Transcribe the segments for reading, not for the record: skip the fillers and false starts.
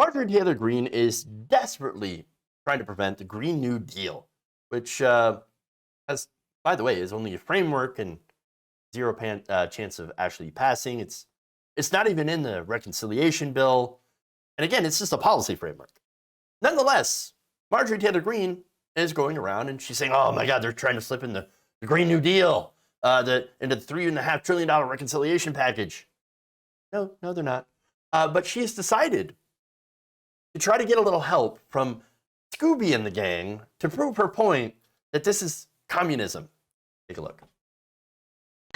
Marjorie Taylor Greene is desperately trying to prevent the Green New Deal, which has, by the way, is only a framework and zero chance of actually passing. It's not even in the reconciliation bill. And again, it's just a policy framework. Nonetheless, Marjorie Taylor Greene is going around and she's saying, oh my God, they're trying to slip in the Green New Deal into the $3.5 trillion reconciliation package. No, they're not. But she has decided to try to get a little help from Scooby and the gang to prove her point that this is communism. Take a look.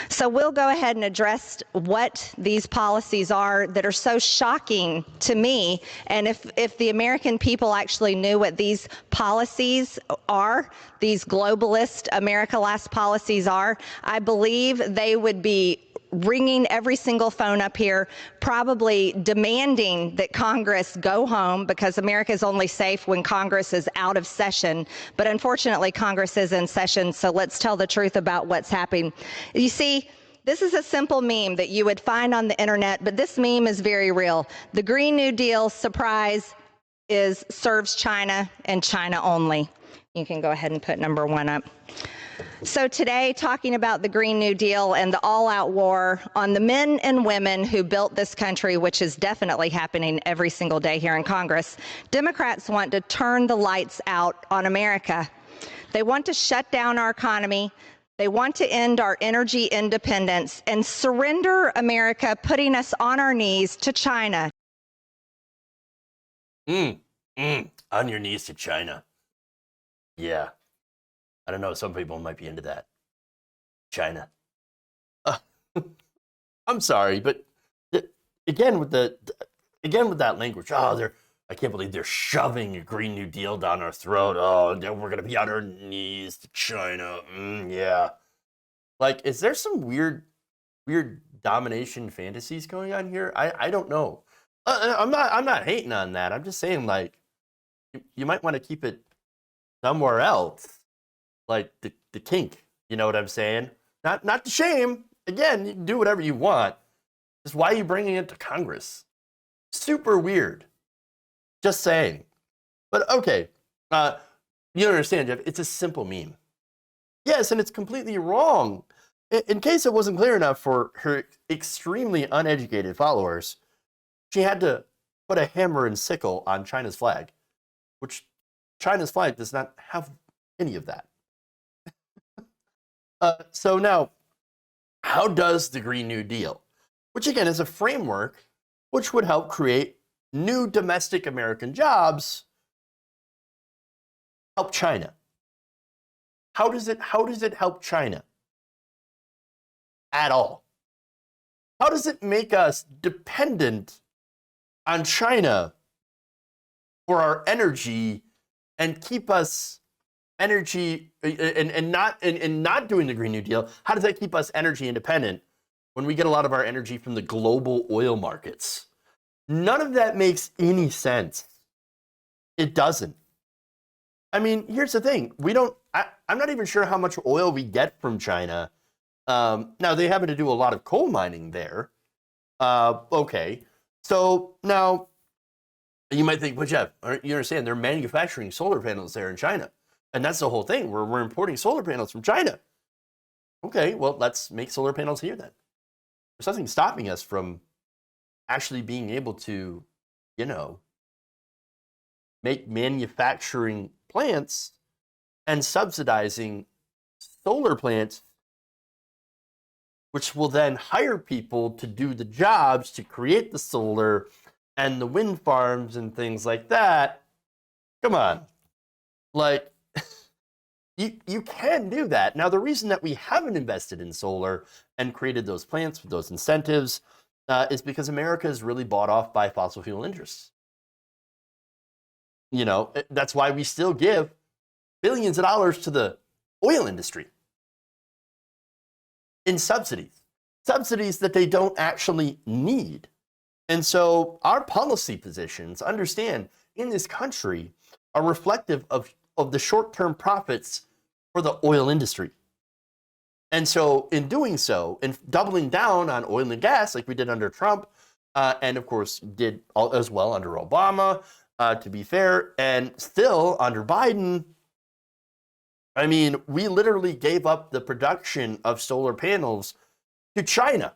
So we'll go ahead and address what these policies are that are so shocking to me. And if the American people actually knew what these policies are, these globalist America Last policies are, I believe they would be ringing every single phone up here, probably demanding that Congress go home, because America is only safe when Congress is out of session. But unfortunately, Congress is in session, so let's tell the truth about what's happening. You see, this is a simple meme that you would find on the internet, but this meme is very real. The Green New Deal, surprise, serves China and China only. You can go ahead and put number 1 up. So today, talking about the Green New Deal and the all-out war on the men and women who built this country, which is definitely happening every single day here in Congress, Democrats want to turn the lights out on America. They want to shut down our economy. They want to end our energy independence and surrender America, putting us on our knees to China. On your knees to China. Yeah. I don't know. Some people might be into that. China. I'm sorry, but again with that language. Oh, I can't believe they're shoving a Green New Deal down our throat. Oh, we're gonna be on our knees to China. Yeah. Like, is there some weird domination fantasies going on here? I don't know. I'm not hating on that. I'm just saying, like, you might want to keep it somewhere else. Like the kink, you know what I'm saying? Not the shame. Again, you can do whatever you want. Just why are you bringing it to Congress? Super weird. Just saying. But okay, you understand, Jeff? It's a simple meme. Yes, and it's completely wrong. In case it wasn't clear enough for her extremely uneducated followers, she had to put a hammer and sickle on China's flag, which China's flag does not have any of that. So now, how does the Green New Deal, which again is a framework which would help create new domestic American jobs, help China? How does it help China? At all. How does it make us dependent on China for our energy and keep us energy and not doing the Green New Deal? How does that keep us energy independent when we get a lot of our energy from the global oil markets? None of that makes any sense. It doesn't. I mean, here's the thing. I'm not even sure how much oil we get from China. Now, they happen to do a lot of coal mining there. Okay. So now you might think, well, Jeff, you understand they're manufacturing solar panels there in China. And that's the whole thing. We're importing solar panels from China. Okay, well, let's make solar panels here then. There's nothing stopping us from actually being able to, make manufacturing plants and subsidizing solar plants, which will then hire people to do the jobs to create the solar and the wind farms and things like that. Come on. Like, you can do that. Now, the reason that we haven't invested in solar and created those plants with those incentives is because America is really bought off by fossil fuel interests. That's why we still give billions of dollars to the oil industry in subsidies that they don't actually need. And so our policy positions, understand, in this country are reflective of the short-term profits for the oil industry. And so in doing so, and doubling down on oil and gas like we did under Trump, and of course did as well under Obama, to be fair, and still under Biden. I mean, we literally gave up the production of solar panels to China.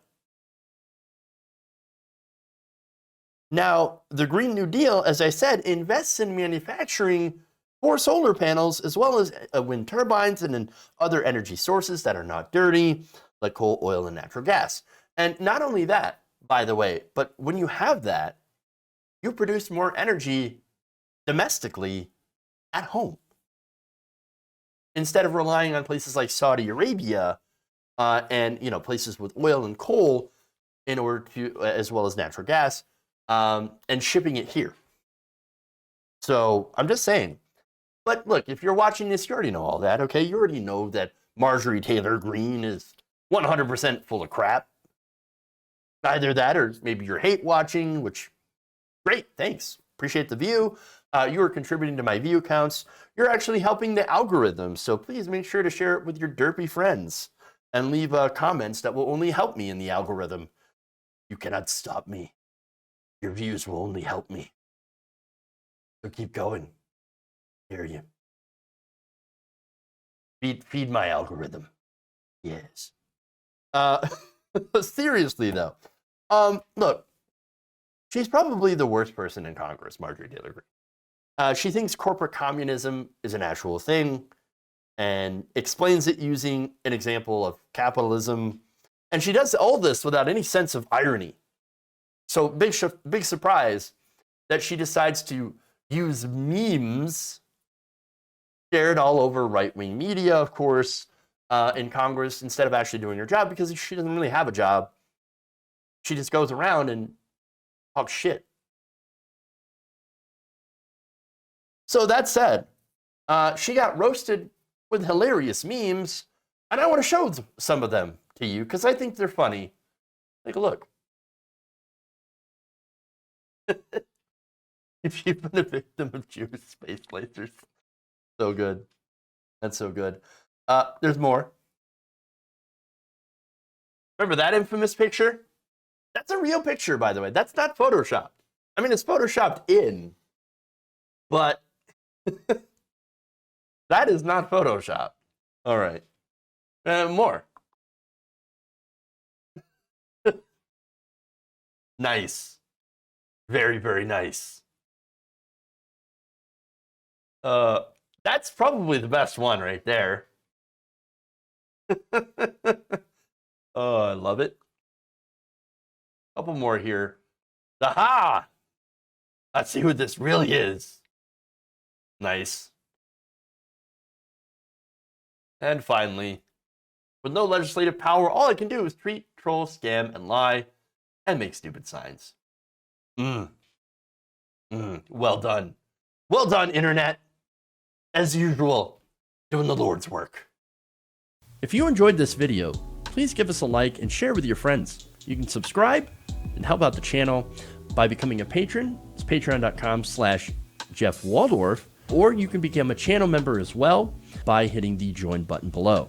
Now, the Green New Deal, as I said, invests in manufacturing for solar panels, as well as wind turbines and in other energy sources that are not dirty, like coal, oil, and natural gas. And not only that, by the way, but when you have that, you produce more energy domestically at home, instead of relying on places like Saudi Arabia and places with oil and coal in order to, as well as natural gas, and shipping it here. So I'm just saying. But look, if you're watching this, you already know all that, okay? You already know that Marjorie Taylor Greene is 100% full of crap. Either that, or maybe you're hate watching, which, great, thanks. Appreciate the view. You are contributing to my view counts. You're actually helping the algorithm. So please make sure to share it with your derpy friends and leave comments that will only help me in the algorithm. You cannot stop me. Your views will only help me. So keep going. Hear you. Feed my algorithm. Yes. Seriously though, look, she's probably the worst person in Congress, Marjorie Taylor Greene. She thinks corporate communism is an actual thing and explains it using an example of capitalism. And she does all this without any sense of irony. So big surprise that she decides to use memes shared all over right-wing media, of course, in Congress, instead of actually doing her job, because she doesn't really have a job. She just goes around and talks shit. So that said, she got roasted with hilarious memes, and I want to show some of them to you because I think they're funny. Take a look. If you've been a victim of Jewish space lasers. So good. That's so good. There's more. Remember that infamous picture? That's a real picture, by the way. That's not Photoshopped. I mean, it's Photoshopped in, but that is not Photoshopped. All right. More. Nice. Very, very nice. That's probably the best one right there. Oh, I love it. Couple more here. Aha! Let's see what this really is. Nice. And finally, with no legislative power, all I can do is tweet, troll, scam, and lie, and make stupid signs. Well done. Well done, Internet. As usual, doing the Lord's work. If you enjoyed this video, please give us a like and share with your friends. You can subscribe and help out the channel by becoming a patron. It's patreon.com/Jeff Waldorf, or you can become a channel member as well by hitting the join button below.